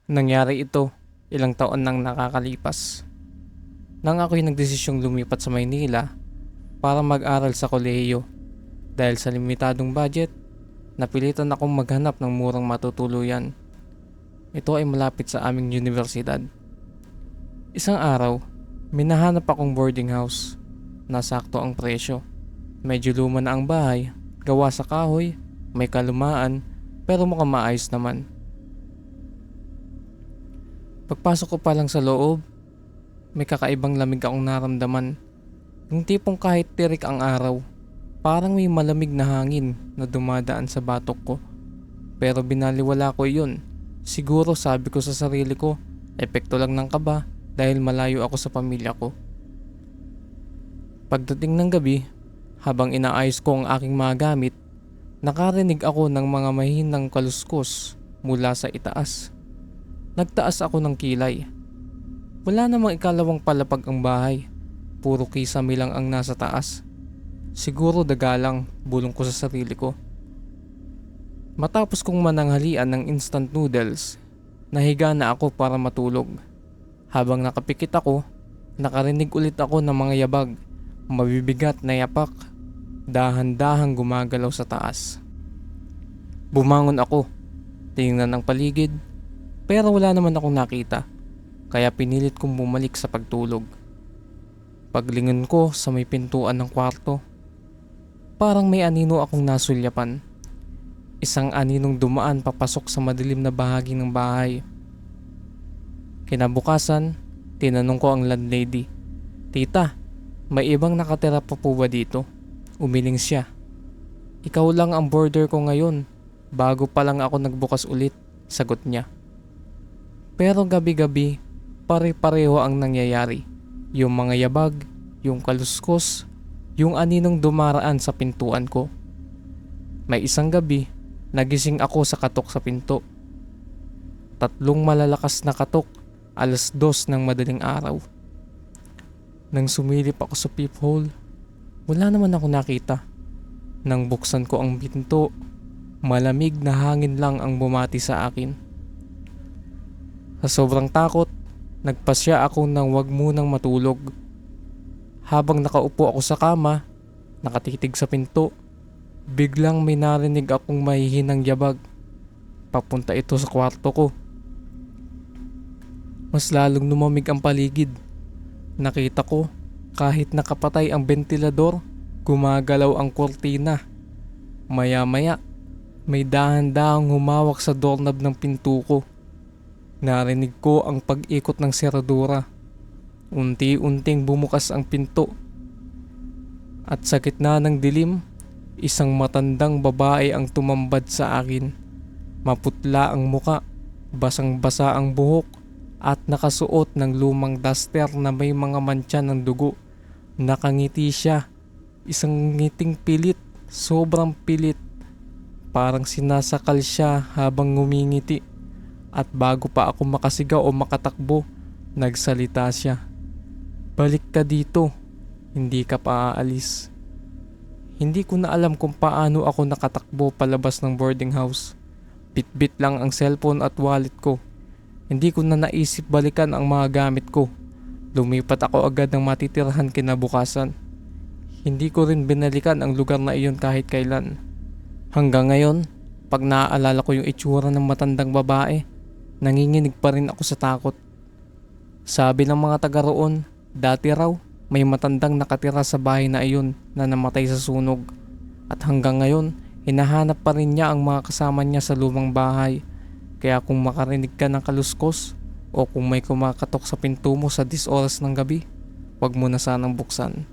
Nangyari ito ilang taon nang nakakalipas. Nang ako'y nagdesisyong lumipat sa Maynila para mag-aral sa kolehiyo dahil sa limitadong budget, napilitan akong maghanap ng murang matutuluyan. Ito ay malapit sa aming universidad. Isang araw, minahanap akong boarding house na sakto ang presyo. Medyo luma na ang bahay, gawa sa kahoy, may kalumaan, pero mukhang maayos naman. Pagpasok ko pa lang sa loob, may kakaibang lamig akong naramdaman. Yung tipong kahit tirik ang araw, parang may malamig na hangin na dumadaan sa batok ko. Pero binaliwala ko yun. Siguro sabi ko sa sarili ko, epekto lang ng kaba dahil malayo ako sa pamilya ko. Pagdating ng gabi, habang inaayos ko ang aking mga gamit, nakarinig ako ng mga mahinang kaluskos mula sa itaas. Nagtaas ako ng kilay. Wala namang ikalawang palapag ang bahay. Puro kisame lang ang nasa taas. Siguro daga lang, bulong ko sa sarili ko. Matapos kong mananghalian ng instant noodles, nahiga na ako para matulog. Habang nakapikit ako, nakarinig ulit ako ng mga yabag, mabibigat na yapak, dahan-dahang gumagalaw sa taas. Bumangon ako, tinignan ang paligid, pero wala naman akong nakita, kaya pinilit kong bumalik sa pagtulog. Paglingon ko sa may pintuan ng kwarto, parang may anino akong nasulyapan. Isang aninong dumaan papasok sa madilim na bahagi ng bahay. Kinabukasan, tinanong ko ang landlady, "Tita, may ibang nakatira pa po ba dito?" Umiling siya. "Ikaw lang ang boarder ko ngayon. Bago pa lang ako nagbukas ulit," sagot niya. Pero gabi-gabi, pare-pareho ang nangyayari. Yung mga yabag, yung kaluskos, yung aninong dumaraan sa pintuan ko. May isang gabi, nagising ako sa katok sa pinto. 3 malalakas na katok, 2:00 ng madaling araw. Nang sumilip ako sa peephole, wala naman ako nakita. Nang buksan ko ang pinto, malamig na hangin lang ang bumati sa akin. Sa sobrang takot, nagpasya ako nang wag munang matulog. Habang nakaupo ako sa kama, nakatitig sa pinto, biglang may narinig akong mahihinang yabag. Papunta ito sa kwarto ko. Mas lalong lumamig ang paligid. Nakita ko, kahit nakapatay ang bentilador, gumagalaw ang kortina. Maya-maya, may dahan-dahang humawak sa doorknob ng pinto ko. Narinig ko ang pag-ikot ng seradura. Unti-unting bumukas ang pinto. At sa gitna ng dilim, isang matandang babae ang tumambad sa akin. Maputla ang muka, basang-basa ang buhok, at nakasuot ng lumang duster na may mga mantsa ng dugo. Nakangiti siya. Isang ngiting pilit, sobrang pilit. Parang sinasakal siya habang ngumingiti. At bago pa ako makasigaw o makatakbo, nagsalita siya. "Balik ka dito, hindi ka pa aalis." Hindi ko na alam kung paano ako nakatakbo palabas ng boarding house. Bitbit lang ang cellphone at wallet ko. Hindi ko na naisip balikan ang mga gamit ko. Lumipat ako agad ng matitirahan kinabukasan. Hindi ko rin binalikan ang lugar na iyon kahit kailan. Hanggang ngayon, pag naaalala ko yung itsura ng matandang babae, nanginginig pa rin ako sa takot. Sabi ng mga taga roon, dati raw may matandang nakatira sa bahay na iyon na namatay sa sunog. At hanggang ngayon, hinahanap pa rin niya ang mga kasama niya sa lumang bahay. Kaya kung makarinig ka ng kaluskos o kung may kumakatok sa pinto mo sa 10 oras ng gabi, huwag mo na sanang buksan.